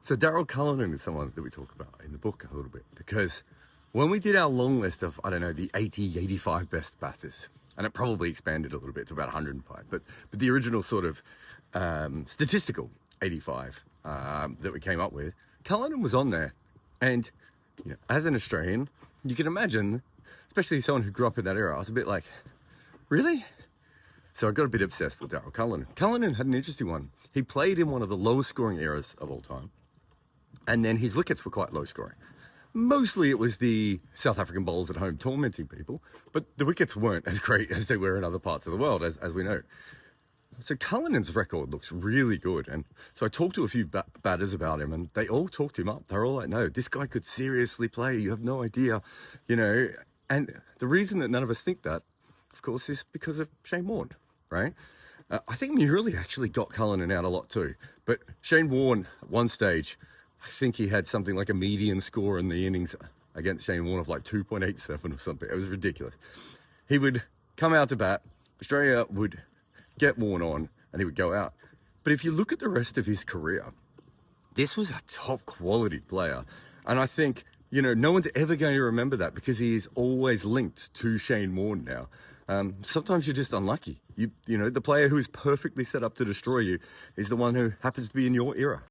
So Daryl Cullinan is someone that we talk about in the book a little bit, because when we did our long list of, I don't know, the 80, 85 best batters, and it probably expanded a little bit to about 105, but the original sort of statistical 85 that we came up with, Cullinan was on there. And you know, as an Australian, you can imagine, especially someone who grew up in that era, I was a bit like, really? So I got a bit obsessed with Daryl Cullinan. Cullinan had an interesting one. He played in one of the lowest scoring eras of all time. And then his wickets were quite low scoring. Mostly it was the South African bowlers at home tormenting people, but the wickets weren't as great as they were in other parts of the world, as we know. So Cullinan's record looks really good. And so I talked to a few batters about him, and they all talked him up. They're all like, no, this guy could seriously play. You have no idea, you know. And the reason that none of us think that, of course, is because of Shane Warne, right? I think Murali actually got Cullinan out a lot too. But Shane Warne, at one stage, I think he had something like a median score in the innings against Shane Warne of like 2.87 or something. It was ridiculous. He would come out to bat, Australia would get Warne on, and he would go out. But if you look at the rest of his career, this was a top quality player. And I think, you know, no one's ever going to remember that because he is always linked to Shane Warne now. Sometimes you're just unlucky. You know, the player who is perfectly set up to destroy you is the one who happens to be in your era.